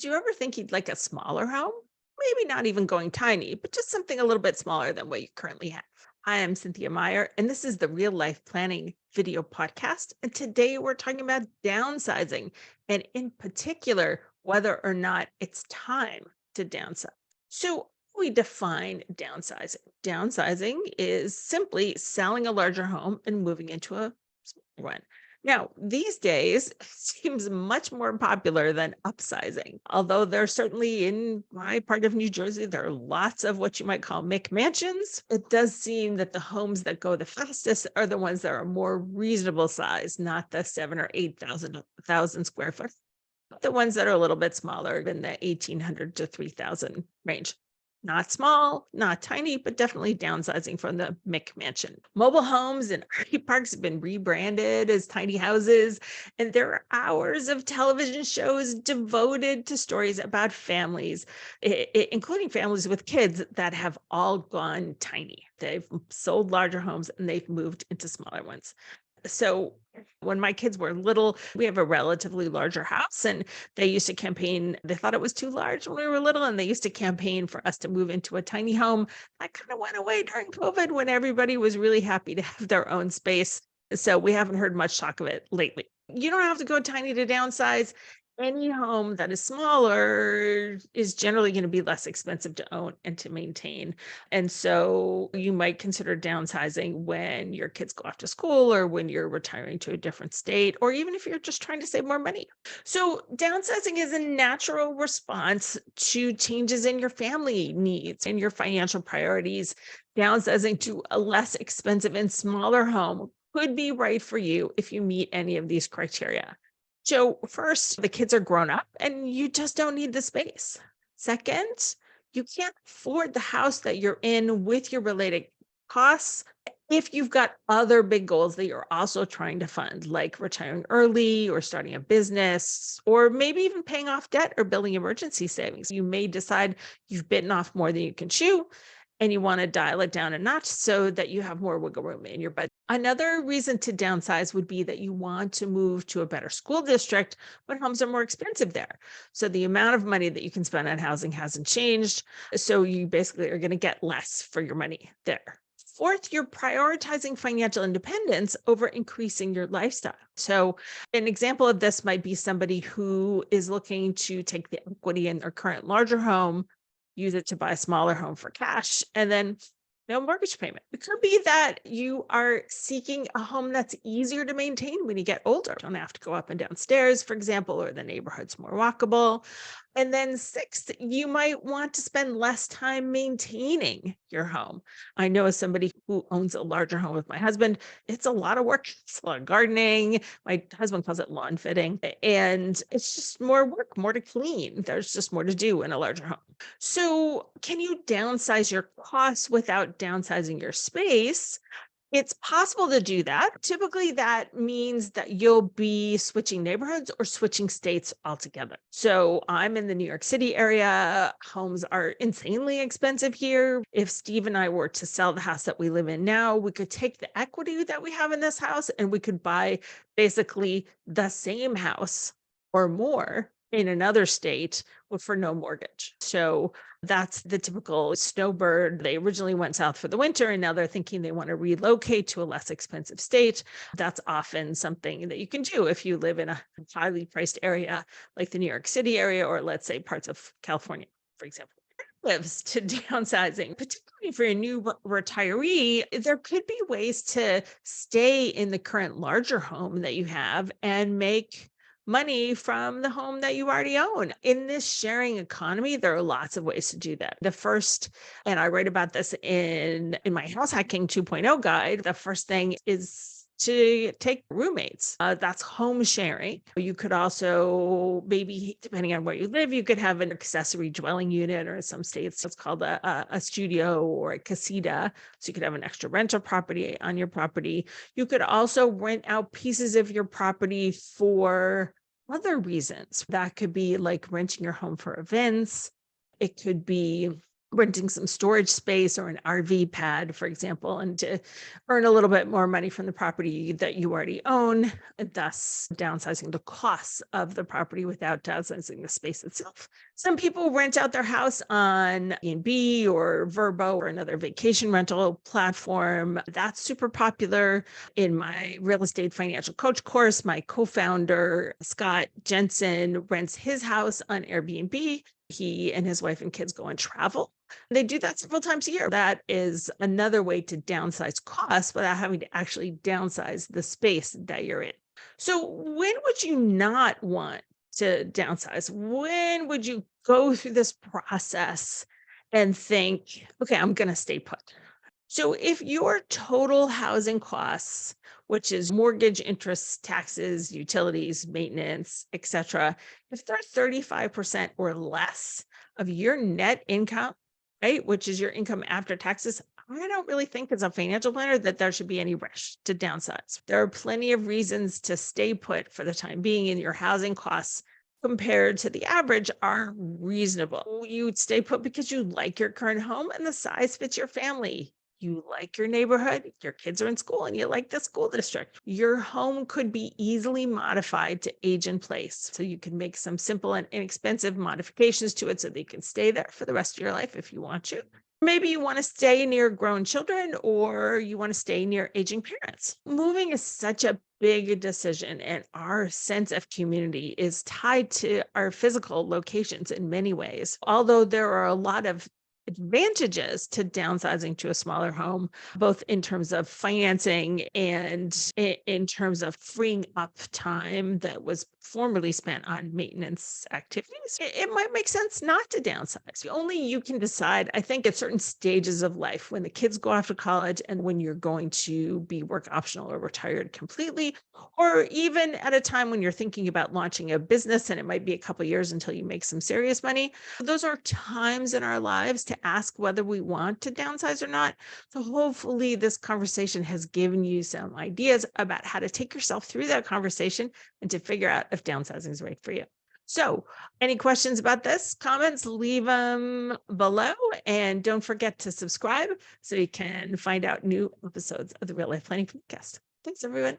Did you ever think you'd like a smaller home? Maybe not even going tiny, but just something a little bit smaller than what you currently have. I am Cynthia Meyer, and this is the Real Life Planning video podcast. And today we're talking about downsizing, and in particular, whether or not it's time to downsize. So, we define downsizing. Downsizing is simply selling a larger home and moving into a smaller one. Now, these days, it seems much more popular than upsizing. Although there's certainly in my part of New Jersey, there are lots of what you might call McMansions. It does seem that the homes that go the fastest are the ones that are more reasonable size, not the 7 or 8,000 square foot. But the ones that are a little bit smaller in the 1,800 to 3,000 range. Not small, not tiny, but definitely downsizing from the McMansion. Mobile homes and RV parks have been rebranded as tiny houses, and there are hours of television shows devoted to stories about families, including families with kids that have all gone tiny. They've sold larger homes and they've moved into smaller ones. So when my kids were little, we have a relatively larger house, and they used to campaign. They thought it was too large when we were little, and they used to campaign for us to move into a tiny home. That kind of went away during COVID when everybody was really happy to have their own space. So we haven't heard much talk of it lately. You don't have to go tiny to downsize. Any home that is smaller is generally going to be less expensive to own and to maintain. And so you might consider downsizing when your kids go off to school or when you're retiring to a different state, or even if you're just trying to save more money. So downsizing is a natural response to changes in your family needs and your financial priorities. Downsizing to a less expensive and smaller home could be right for you if you meet any of these criteria. So first, the kids are grown up and you just don't need the space. Second, you can't afford the house that you're in with your related costs if you've got other big goals that you're also trying to fund, like retiring early or starting a business, or maybe even paying off debt or building emergency savings. You may decide you've bitten off more than you can chew, and you want to dial it down a notch so that you have more wiggle room in your budget. Another reason to downsize would be that you want to move to a better school district when homes are more expensive there. So the amount of money that you can spend on housing hasn't changed. So you basically are going to get less for your money there. Fourth, you're prioritizing financial independence over increasing your lifestyle. So an example of this might be somebody who is looking to take the equity in their current larger home, use it to buy a smaller home for cash, and then no mortgage payment. It could be that you are seeking a home that's easier to maintain when you get older. You don't have to go up and down stairs, for example, or the neighborhood's more walkable. And then sixth, you might want to spend less time maintaining your home. I know as somebody who owns a larger home with my husband, it's a lot of work. It's a lot of gardening. My husband calls it lawn fitting. And it's just more work, more to clean. There's just more to do in a larger home. So can you downsize your costs without downsizing your space? It's possible to do that. Typically, that means that you'll be switching neighborhoods or switching states altogether. So I'm in the New York City area. Homes are insanely expensive here. If Steve and I were to sell the house that we live in now, we could take the equity that we have in this house and we could buy basically the same house or more in another state for no mortgage. So that's the typical snowbird. They originally went south for the winter and now they're thinking they want to relocate to a less expensive state. That's often something that you can do if you live in a highly priced area like the New York City area, or let's say parts of California, for example. Lives to downsizing, particularly for a new retiree, there could be ways to stay in the current larger home that you have and make money from the home that you already own. In this sharing economy, there are lots of ways to do that. The first, and I write about this in my House Hacking 2.0 guide, the first thing is to take roommates. That's home sharing. You could also, maybe depending on where you live, you could have an accessory dwelling unit, or in some states it's called a studio or a casita. So you could have an extra rental property on your property. You could also rent out pieces of your property for other reasons. That could be like renting your home for events. It could be renting some storage space or an RV pad, for example, and to earn a little bit more money from the property that you already own, and thus downsizing the costs of the property without downsizing the space itself. Some people rent out their house on Airbnb or Verbo or another vacation rental platform. That's super popular. In my real estate financial coach course, my co-founder, Scott Jensen, rents his house on Airbnb. He and his wife and kids go and travel. They do that several times a year. That is another way to downsize costs without having to actually downsize the space that you're in. So, when would you not want to downsize? When would you go through this process and think, okay, I'm going to stay put? So, if your total housing costs, which is mortgage, interest, taxes, utilities, maintenance, etc., if they're 35% or less of your net income, right, which is your income after taxes, I don't really think as a financial planner that there should be any rush to downsize. There are plenty of reasons to stay put for the time being, and your housing costs compared to the average are reasonable. You would stay put because you like your current home and the size fits your family. You like your neighborhood, your kids are in school, and you like the school district. Your home could be easily modified to age in place. So you can make some simple and inexpensive modifications to it so that you can stay there for the rest of your life if you want to. Maybe you want to stay near grown children or you want to stay near aging parents. Moving is such a big decision, and our sense of community is tied to our physical locations in many ways. Although there are a lot of advantages to downsizing to a smaller home, both in terms of financing and in terms of freeing up time that was formerly spent on maintenance activities. It might make sense not to downsize. Only you can decide, I think, at certain stages of life, when the kids go off to college and when you're going to be work optional or retired completely, or even at a time when you're thinking about launching a business and it might be a couple years until you make some serious money. Those are times in our lives to ask whether we want to downsize or not. So hopefully this conversation has given you some ideas about how to take yourself through that conversation and to figure out if downsizing is right for you. So, any questions about this, comments, leave them below. And don't forget to subscribe so you can find out new episodes of the Real Life Planning Podcast. Thanks, everyone.